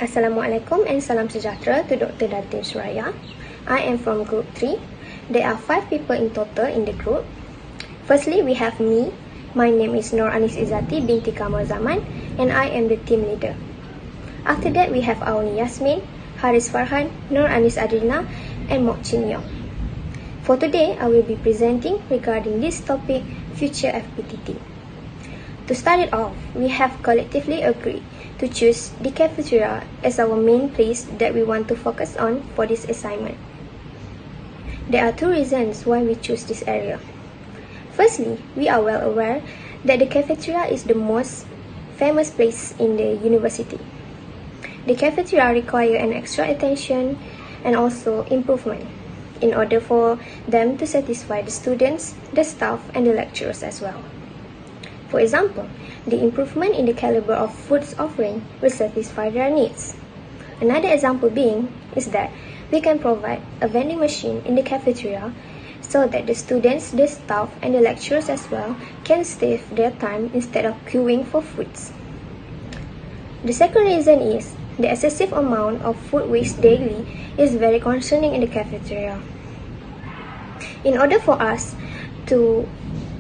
Assalamualaikum and salam sejahtera to Dr. Datin Suraya. I am from Group 3. There are 5 people in total in the group. Firstly, we have me. My name is Nur Anis Izzati binti Kamal Zaman and I am the team leader. After that, we have Auni Yasmin, Haris Farhan, Nur Anis Adrina and Mok Chin Yong. For today, I will be presenting regarding this topic, future FPTT. To start it off, we have collectively agreed to choose the cafeteria as our main place that we want to focus on for this assignment. There are 2 reasons why we choose this area. Firstly, we are well aware that the cafeteria is the most famous place in the university. The cafeteria require an extra attention and also improvement in order for them to satisfy the students, the staff, and the lecturers as well. For example, the improvement in the caliber of foods offering will satisfy their needs. Another example being is that we can provide a vending machine in the cafeteria so that the students, the staff, and the lecturers as well can save their time instead of queuing for foods. The second reason is the excessive amount of food waste daily is very concerning in the cafeteria. In order for us to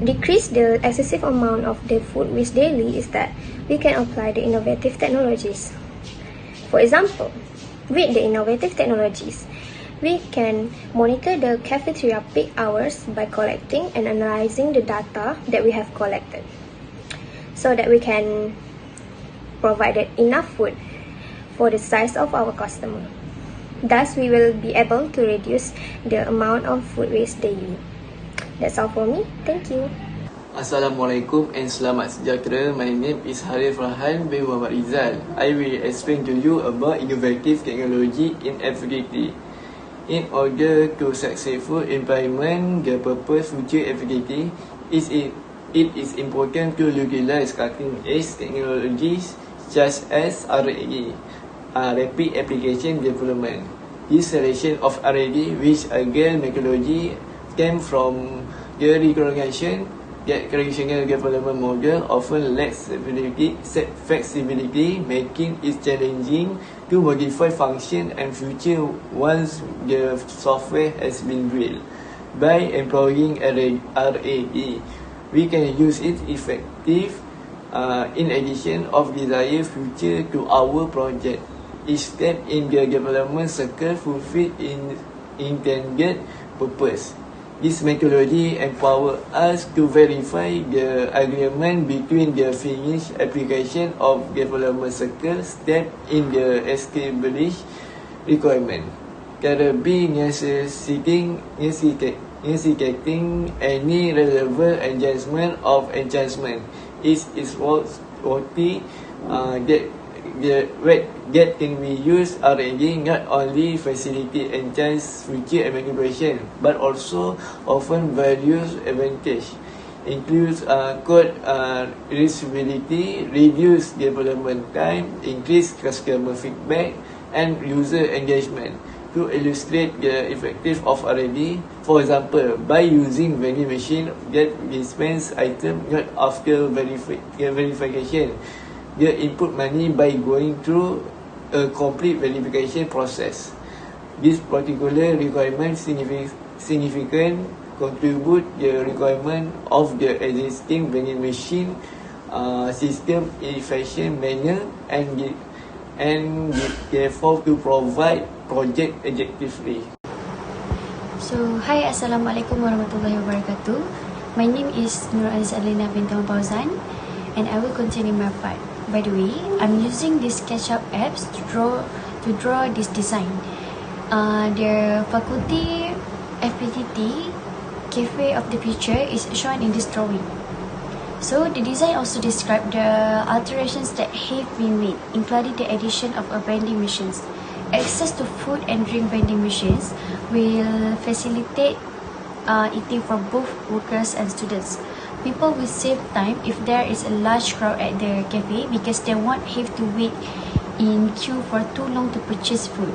decrease the excessive amount of the food waste daily is that we can apply the innovative technologies. For example, with the innovative technologies, we can monitor the cafeteria peak hours by collecting and analyzing the data that we have collected so that we can provide enough food for the size of our customer. Thus, we will be able to reduce the amount of food waste daily. That's all for me. Thank you. Assalamualaikum and selamat sejahtera. My name is Haris Farhan bin Muhammad Rizal. I will explain to you about innovative technology in FPTT. In order to successfully implement the purpose future FPTT, it is important to utilize cutting-edge technologies such as R&D, rapid application development. This selection of R&D, which again methodology came from the recognition that traditional development model often lacks flexibility, making it challenging to modify function and feature once the software has been built. By employing RAD, we can use it effective in addition of desired feature to our project. Each step in the development cycle fulfill intended purpose. This methodology empowers us to verify the agreement between the finished application of development cycle step in the established requirement. There be necessitating any relevant adjustment of enhancement. It is worthy that can be used R&D not only facilitate enhanced feature and manipulation, but also often various advantage, includes code reusability, reduce development time, increase customer feedback, and user engagement. To illustrate the effective of R&D, for example, by using vending machine that dispense item not after verification, they input money by going through a complete verification process. This particular requirement significant contribute the requirement of the existing vending machine system in efficient manner and therefore to provide project objectively. So, hi, Assalamualaikum warahmatullahi wabarakatuh. My name is Nur Anis Adrina binti Fauzan and I will continue my part. By the way, I'm using this SketchUp apps to draw this design. The Falkulti FPTT Cafe of the future is shown in this drawing. So the design also describes the alterations that have been made, including the addition of vending machines. Access to food and drink vending machines will facilitate eating for both workers and students. People will save time if there is a large crowd at the cafe because they won't have to wait in queue for too long to purchase food.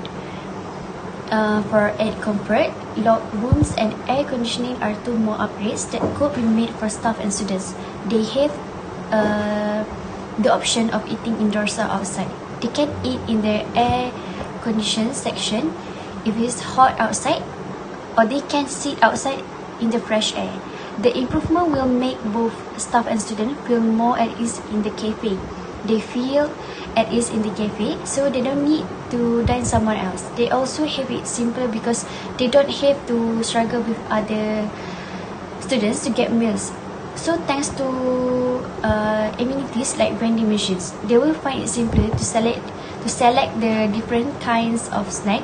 For added comfort, locked rooms and air conditioning are 2 more upgrades that could be made for staff and students. They have the option of eating indoors or outside. They can eat in the air conditioned section if it's hot outside, or they can sit outside in the fresh air. The improvement will make both staff and students feel more at ease in the cafe. They feel at ease in the cafe, so they don't need to dine somewhere else. They also have it simpler because they don't have to struggle with other students to get meals. So thanks to amenities like vending machines, they will find it simpler to select the different kinds of snack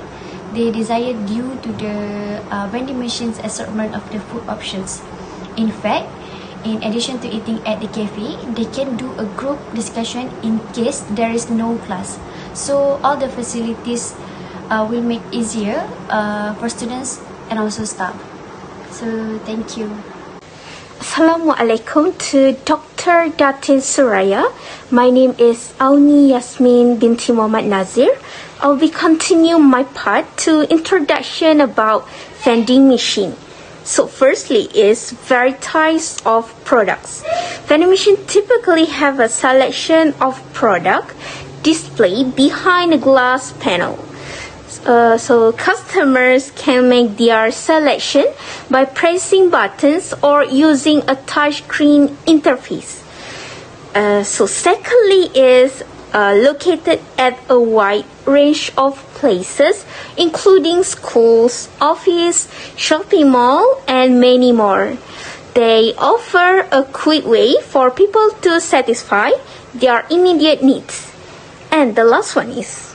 they desire due to the vending machines assortment of the food options. In fact, in addition to eating at the cafe, they can do a group discussion in case there is no class. So all the facilities will make easier for students and also staff. So thank you. Assalamualaikum to Dr. Datin Suraya. My name is Auni Yasmin binti Muhammad Nazir. I'll be continuing my part to introduction about vending machine. So firstly is varieties of products. Vending machine typically have a selection of product displayed behind a glass panel. So customers can make their selection by pressing buttons or using a touchscreen interface. So secondly is located at a wide range of places, including schools, office, shopping mall, and many more. They offer a quick way for people to satisfy their immediate needs. And the last one is,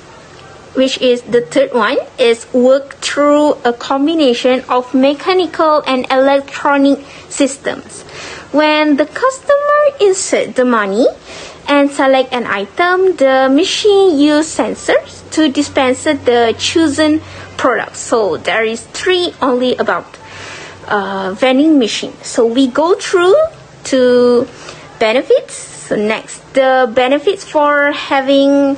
which is the third one, is work through a combination of mechanical and electronic systems. When the customer insert the money and select an item, the machine uses sensors to dispense the chosen product. So there is three only about vending machine. So we go through to benefits. So next, the benefits for having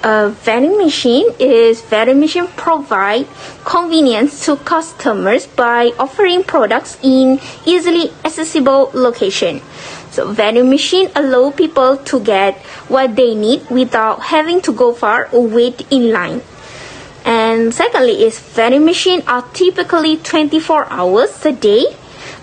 a vending machine is vending machine provide convenience to customers by offering products in easily accessible location. So vending machine allow people to get what they need without having to go far or wait in line. And secondly is vending machine are typically 24 hours a day,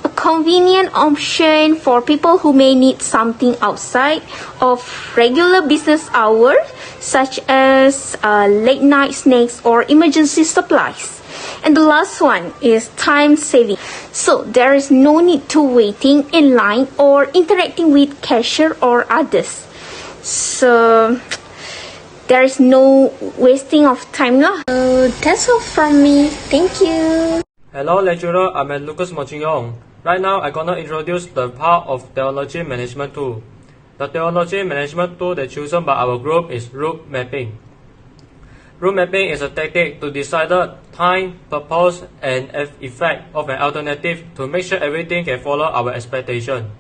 a convenient option for people who may need something outside of regular business hours, such as late night snacks or emergency supplies. And the last one is time saving. So there is no need to waiting in line or interacting with cashier or others. So there is no wasting of time lah. So that's all from me. Thank you. Hello lecturer, I'm Lucas Mochinyong. Right now I'm gonna introduce the part of Technology Management Tool. The Technology Management Tool that's chosen by our group is route mapping. Route mapping is a tactic to decide the time, purpose, and effect of an alternative to make sure everything can follow our expectation.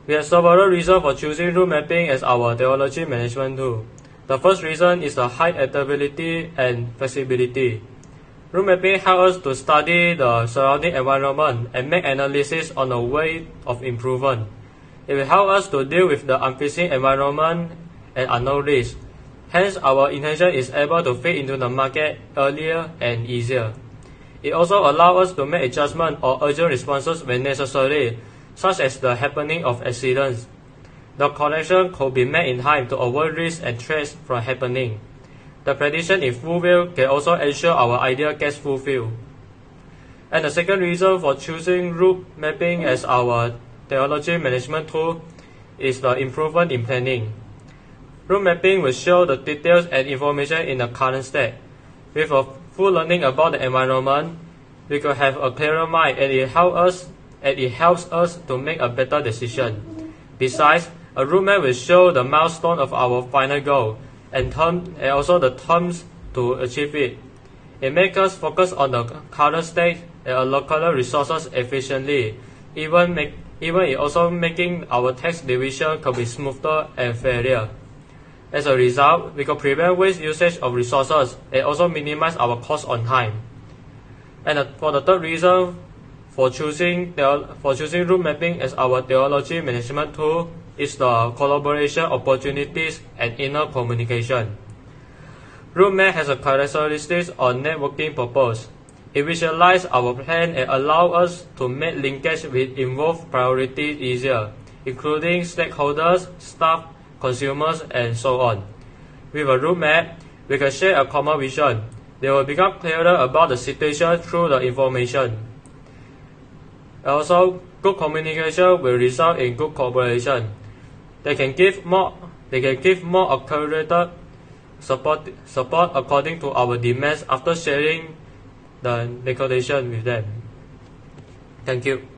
We have several reasons for choosing route mapping as our technology management tool. The first reason is the high adaptability and flexibility. Route mapping helps us to study the surrounding environment and make analysis on a way of improvement. It will help us to deal with the unforeseen environment and unknown risks. Hence, our intention is able to fit into the market earlier and easier. It also allows us to make adjustments or urgent responses when necessary, such as the happening of accidents. The correction could be made in time to avoid risks and threats from happening. The prediction in full view can also ensure our idea gets fulfilled. And the second reason for choosing route mapping as our technology management tool is the improvement in planning. Route mapping will show the details and information in the current state. With a full learning about the environment, we could have a clearer mind and it helps us to make a better decision. Besides, a route map will show the milestone of our final goal and also the terms to achieve it. It makes us focus on the current state and allocate resources efficiently, even it also making our task division can be smoother and fairer. As a result, we can prevent waste usage of resources and also minimize our cost on time. And for the third reason for choosing route mapping as our technology management tool is the collaboration opportunities and inner communication. Roadmap has a characteristics on networking purpose. It visualizes our plan and allows us to make linkage with involved priorities easier, including stakeholders, staff, consumers, and so on. With a roadmap, we can share a common vision. They will become clearer about the situation through the information. Also, good communication will result in good cooperation. They can give more accurate support according to our demands after sharing the negotiation with them. Thank you.